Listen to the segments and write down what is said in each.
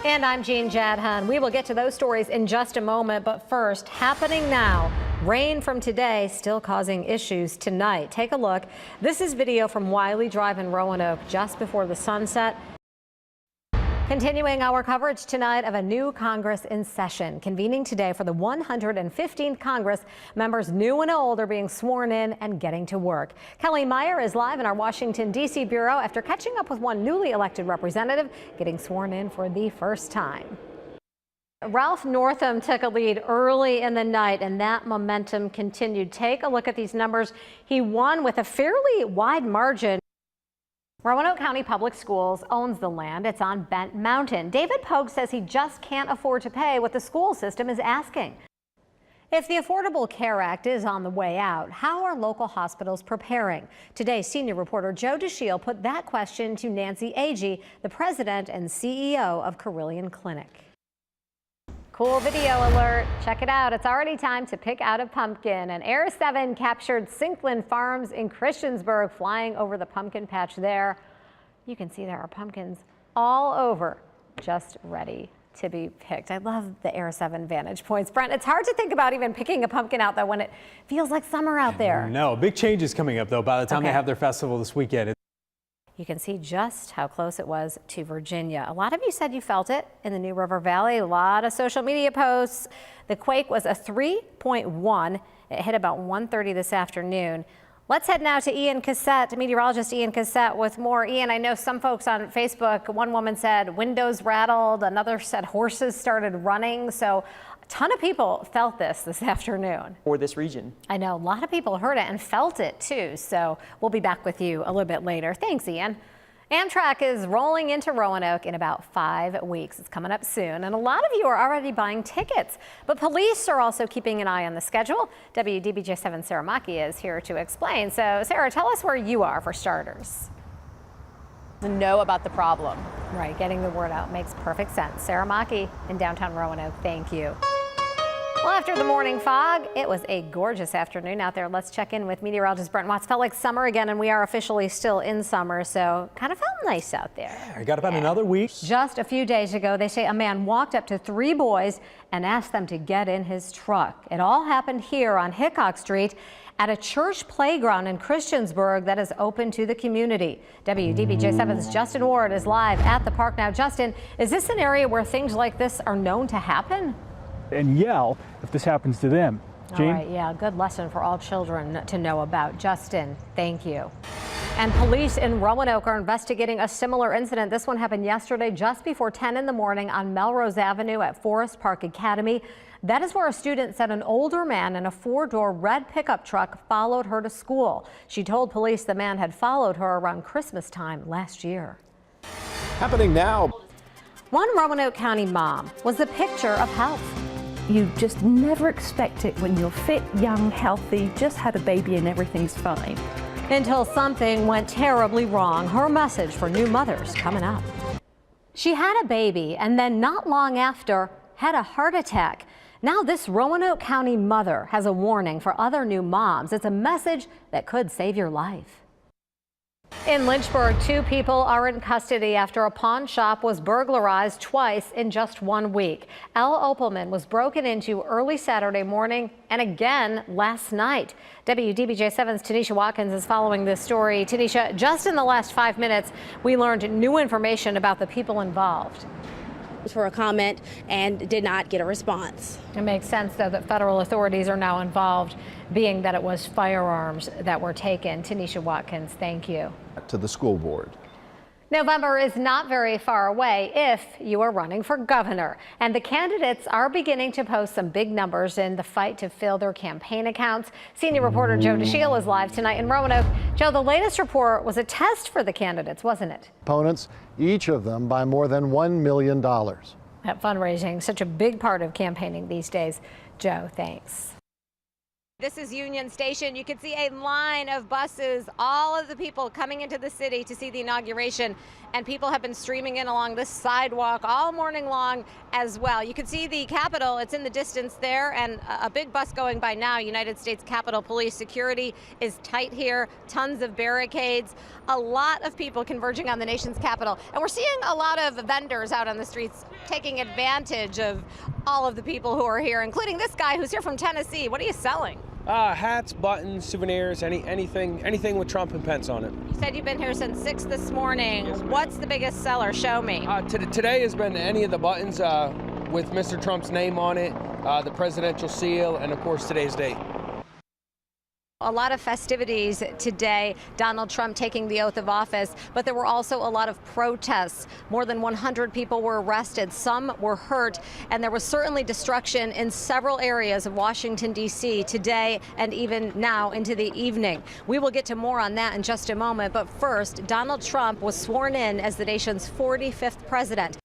And I'm Jadhon. We will get to those stories in just a moment, but first, happening now. Rain from today still causing issues tonight. Take a look. This is video from Wiley Drive in Roanoke just before the sunset. Continuing our coverage tonight of a new Congress in session. Convening today for the 115th Congress, members new and old are being sworn in and getting to work. Kelly Meyer is live in our Washington, D.C. bureau after catching up with one newly elected representative getting sworn in for the first time. Ralph Northam took a lead early in the night, and that momentum continued. Take a look at these numbers. He won with a fairly wide margin. Roanoke County Public Schools owns the land. It's on Bent Mountain. David Pogue says he just can't afford to pay what the school system is asking. If the Affordable Care Act is on the way out, how are local hospitals preparing? Today, senior reporter Joe DeShiel put that question to Nancy Agee, the president and CEO of Carilion Clinic. Cool video alert. Check it out. It's already time to pick out a pumpkin. An Air 7 captured Sinkland Farms in Christiansburg, flying over the pumpkin patch there. You can see there are pumpkins all over, just ready to be picked. I love the Air 7 vantage points. Brent, it's hard to think about even picking a pumpkin out though when it feels like summer out there. No, big changes coming up though by the time they have their festival this weekend. You can see just how close it was to Virginia. A lot of you said you felt it in the New River Valley. A lot of social media posts. The quake was a 3.1. It hit about 1:30 this afternoon. Let's head now to Ian Cassette, meteorologist Ian Cassette with more. Ian, I know some folks on Facebook, one woman said windows rattled, another said horses started running. So a ton of people felt this afternoon. For this region. I know a lot of people heard it and felt it too. So we'll be back with you a little bit later. Thanks, Ian. Amtrak is rolling into Roanoke in about 5 weeks. It's coming up soon, and a lot of you are already buying tickets. But police are also keeping an eye on the schedule. WDBJ7 Sarah Maki is here to explain. So, Sarah, tell us where you are for starters. Know about the problem. Right, getting the word out makes perfect sense. Sarah Maki in downtown Roanoke, thank you. Well, after the morning fog, it was a gorgeous afternoon out there. Let's check in with meteorologist Brent Watts. Felt like summer again, and we are officially still in summer, so kind of felt nice out there. I got about another week. Just a few days ago, they say a man walked up to 3 boys and asked them to get in his truck. It all happened here on Hickok Street at a church playground in Christiansburg that is open to the community. WDBJ7's Justin Ward is live at the park now. Justin, is this an area where things like this are known to happen? And yell if this happens to them. Jean? All right, yeah, good lesson for all children to know about. Justin, thank you. And police in Roanoke are investigating a similar incident. This one happened yesterday just before 10 in the morning on Melrose Avenue at Forest Park Academy. That is where a student said an older man in a 4-door red pickup truck followed her to school. She told police the man had followed her around Christmas time last year. Happening now. One Roanoke County mom was the picture of health. You just never expect it when you're fit, young, healthy, just had a baby and everything's fine. Until something went terribly wrong. Her message for new mothers coming up. She had a baby and then not long after had a heart attack. Now this Roanoke County mother has a warning for other new moms. It's a message that could save your life. In Lynchburg, 2 people are in custody after a pawn shop was burglarized twice in just 1 week. L. Opelman was broken into early Saturday morning and again last night. WDBJ7's Tanisha Watkins is following this story. Tanisha, just in the last 5 minutes, we learned new information about the people involved. For a comment and did not get a response. It makes sense, though, that federal authorities are now involved, being that it was firearms that were taken. Tanisha Watkins, thank you. To the school board. November is not very far away if you are running for governor, and the candidates are beginning to post some big numbers in the fight to fill their campaign accounts. Senior reporter Joe DeShiel is live tonight in Roanoke. Joe, the latest report was a test for the candidates, wasn't it? Opponents, each of them by more than $1 million. That fundraising, such a big part of campaigning these days. Joe, thanks. This is Union Station. You can see a line of buses, all of the people coming into the city to see the inauguration. and people have been streaming in along this sidewalk all morning long as well. You can see the Capitol, it's in the distance there, and a big bus going by now. United States Capitol Police security is tight here, tons of barricades, a lot of people converging on the nation's capital. And we're seeing a lot of vendors out on the streets taking advantage of all of the people who are here, including this guy who's here from Tennessee. What are you selling? Hats, buttons, souvenirs, anything with Trump and Pence on it. You said you've been here since 6 this morning. Yes, what's the biggest seller? Show me. Today has been any of the buttons with Mr. Trump's name on it, the presidential seal, and of course today's date. A lot of festivities today, Donald Trump taking the oath of office, but there were also a lot of protests. More than 100 people were arrested, some were hurt, and there was certainly destruction in several areas of Washington, D.C. today and even now into the evening. We will get to more on that in just a moment, but first, Donald Trump was sworn in as the nation's 45th president.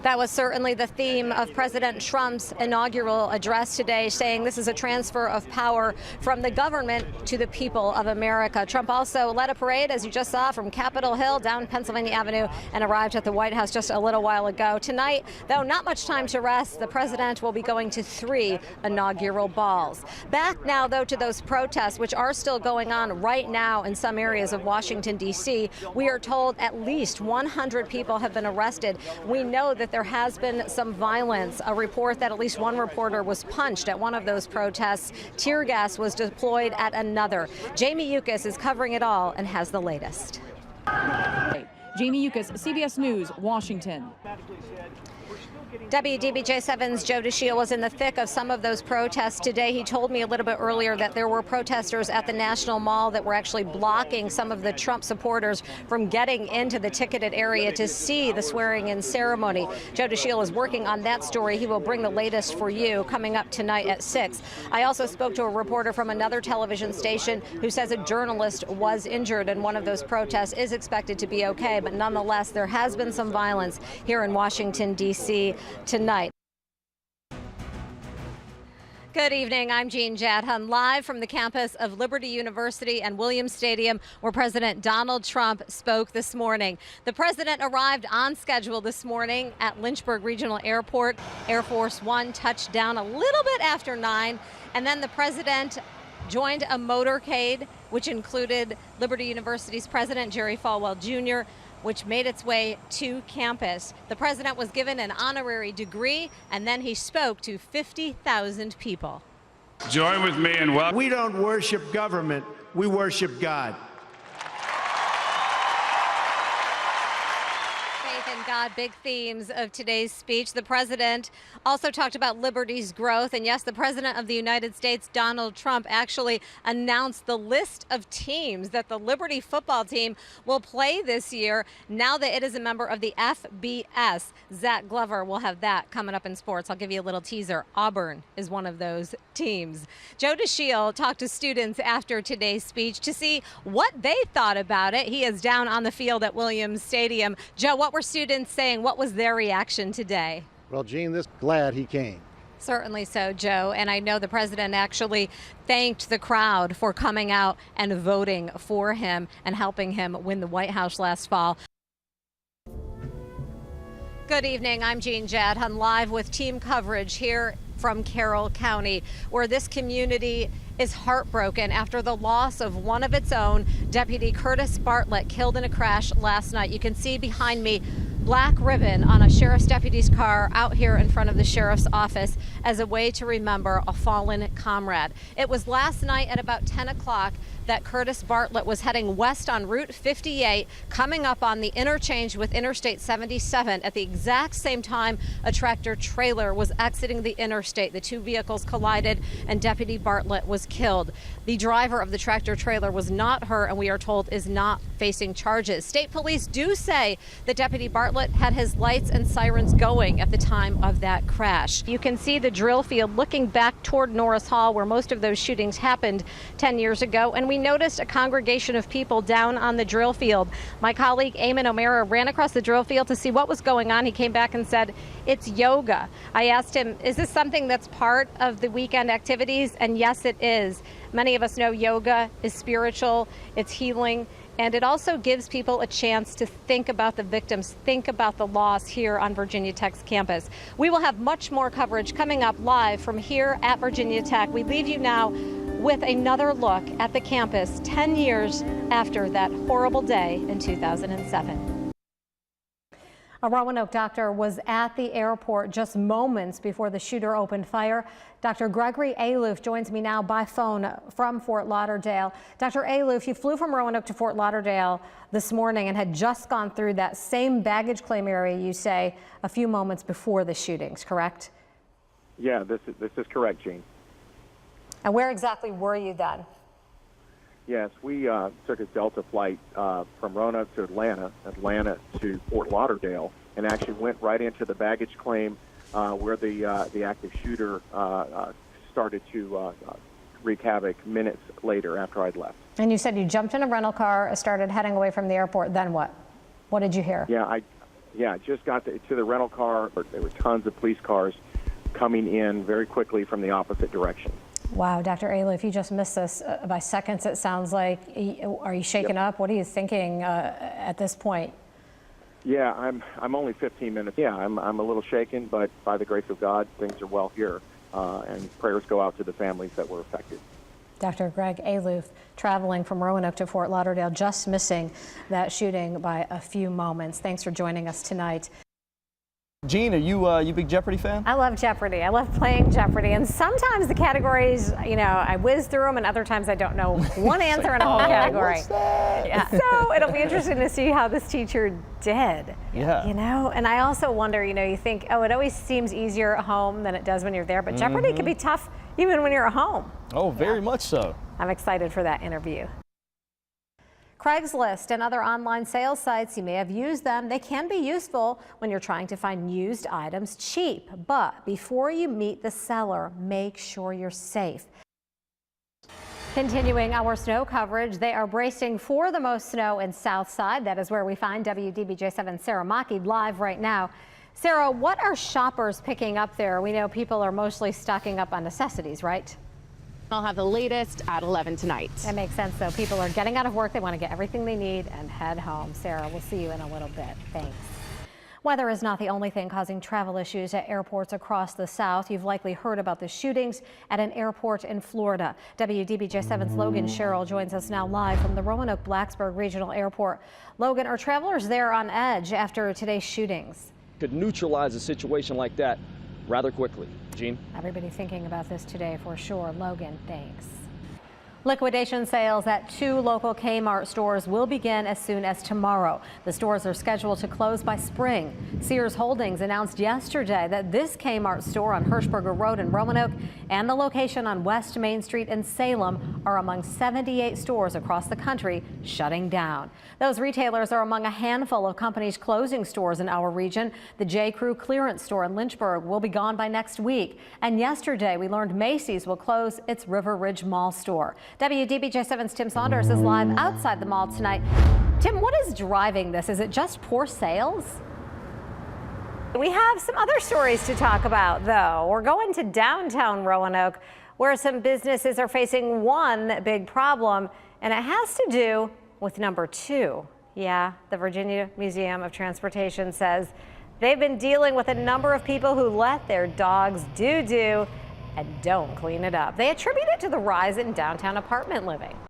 That was certainly the theme of President Trump's inaugural address today, saying this is a transfer of power from the government to the people of America. Trump also led a parade, as you just saw, from Capitol Hill down Pennsylvania Avenue and arrived at the White House just a little while ago. Tonight, though not much time to rest, the president will be going to 3 inaugural balls. Back now, though, to those protests, which are still going on right now in some areas of Washington, D.C. We are told at least 100 people have been arrested. We know that there has been some violence. A report that at least one reporter was punched at one of those protests. Tear gas was deployed at another. Jamie Yuccas is covering it all and has the latest. Jamie Yuccas, CBS News, Washington. WDBJ7's Joe DeShiel was in the thick of some of those protests today. He told me a little bit earlier that there were protesters at the National Mall that were actually blocking some of the Trump supporters from getting into the ticketed area to see the swearing-in ceremony. Joe DeShiel is working on that story. He will bring the latest for you coming up tonight at 6. I also spoke to a reporter from another television station who says a journalist was injured in one of those protests, is expected to be okay, but nonetheless, there has been some violence here in Washington, D.C. tonight. Good evening. I'm Jean Jadhon, live from the campus of Liberty University and Williams Stadium, where President Donald Trump spoke this morning. The president arrived on schedule this morning at Lynchburg Regional Airport. Air Force One touched down a little bit after 9, and then the president joined a motorcade, which included Liberty University's president, Jerry Falwell Jr., which made its way to campus. The president was given an honorary degree, and then he spoke to 50,000 people. Join with me in welcoming. We don't worship government, we worship God. Faith in God, big themes of today's speech. The president also talked about liberty's growth. And yes, the president of the United States, Donald Trump, actually announced the list of teams that the Liberty football team will play this year now that it is a member of the FBS. Zach Glover will have that coming up in sports. I'll give you a little teaser. Auburn is one of those teams. Joe DeShiel talked to students after today's speech to see what they thought about it. He is down on the field at Williams Stadium. Joe, what were students saying? What was their reaction today? Well, Gene, this glad he came. Certainly so, Joe. And I know the president actually thanked the crowd for coming out and voting for him and helping him win the White House last fall. Good evening. I'm Jean Jadhon, live with team coverage here from Carroll County, where this community is heartbroken after the loss of one of its own, Deputy Curtis Bartlett, killed in a crash last night. You can see behind me black ribbon on a sheriff's deputy's car out here in front of the sheriff's office as a way to remember a fallen comrade. It was last night at about 10 o'clock that Curtis Bartlett was heading west on Route 58, coming up on the interchange with Interstate 77. At the exact same time, a tractor trailer was exiting the interstate. The two vehicles collided and Deputy Bartlett was killed. The driver of the tractor trailer was not hurt, and we are told is not facing charges. State police do say that Deputy Bartlett had his lights and sirens going at the time of that crash. You can see the drill field looking back toward Norris Hall, where most of those shootings happened 10 years ago, and we noticed a congregation of people down on the drill field. My colleague Eamon O'Mara ran across the drill field to see what was going on. He came back and said, it's yoga. I asked him, is this something that's part of the weekend activities? And yes, it is. Many of us know yoga is spiritual, it's healing, And it also gives people a chance to think about the victims, think about the loss here on Virginia Tech's campus. We will have much more coverage coming up live from here at Virginia Tech. We leave you now with another look at the campus 10 years after that horrible day in 2007. A Roanoke doctor was at the airport just moments before the shooter opened fire. Dr. Gregory Aloof joins me now by phone from Fort Lauderdale. Dr. Aloof, you flew from Roanoke to Fort Lauderdale this morning and had just gone through that same baggage claim area, you say, a few moments before the shootings, correct? Yeah, this is correct, Jean. And where exactly were you then? Yes, we took a Delta flight from Roanoke to Atlanta to Fort Lauderdale, and actually went right into the baggage claim where the active shooter started to wreak havoc minutes later after I'd left. And you said you jumped in a rental car, started heading away from the airport. Then what? What did you hear? Yeah, I just got to the rental car. There were tons of police cars coming in very quickly from the opposite direction. Wow, Dr. Aloof, you just missed this by seconds, it sounds like. Are you shaken up? What are you thinking at this point? Yeah, I'm only 15 minutes. Yeah, I'm a little shaken, but by the grace of God, things are well here, and prayers go out to the families that were affected. Dr. Greg Aloof, traveling from Roanoke to Fort Lauderdale, just missing that shooting by a few moments. Thanks for joining us tonight. Jean, are you a big Jeopardy fan? I love Jeopardy. I love playing Jeopardy. And sometimes the categories, I whiz through them, and other times I don't know one answer in a whole category. What's that? Yeah. So it'll be interesting to see how this teacher did. Yeah. And I also wonder, you think, oh, it always seems easier at home than it does when you're there. But Jeopardy can be tough even when you're at home. Oh, very much so. I'm excited for that interview. Craigslist and other online sales sites, you may have used them. They can be useful when you're trying to find used items cheap. But before you meet the seller, make sure you're safe. Continuing our snow coverage, they are bracing for the most snow in Southside. That is where we find WDBJ7's Sarah Maki live right now. Sarah, what are shoppers picking up there? We know people are mostly stocking up on necessities, right? I'll have the latest at 11 tonight. That makes sense, though. People are getting out of work. They want to get everything they need and head home. Sarah, we'll see you in a little bit. Thanks. Weather is not the only thing causing travel issues at airports across the South. You've likely heard about the shootings at an airport in Florida. WDBJ7's Logan Sherrill joins us now live from the Roanoke-Blacksburg Regional Airport. Logan, are travelers there on edge after today's shootings? Could neutralize a situation like that rather quickly. Jean? Everybody thinking about this today for sure. Logan, thanks. Liquidation sales at 2 local Kmart stores will begin as soon as tomorrow. The stores are scheduled to close by spring. Sears Holdings announced yesterday that this Kmart store on Hirschberger Road in Roanoke and the location on West Main Street in Salem are among 78 stores across the country shutting down. Those retailers are among a handful of companies closing stores in our region. The J. Crew clearance store in Lynchburg will be gone by next week. And yesterday we learned Macy's will close its River Ridge Mall store. WDBJ7's Tim Saunders is live outside the mall tonight. Tim, what is driving this? Is it just poor sales? We have some other stories to talk about, though. We're going to downtown Roanoke, where some businesses are facing one big problem, and it has to do with number 2. Yeah, the Virginia Museum of Transportation says they've been dealing with a number of people who let their dogs do and don't clean it up. They attribute it to the rise in downtown apartment living.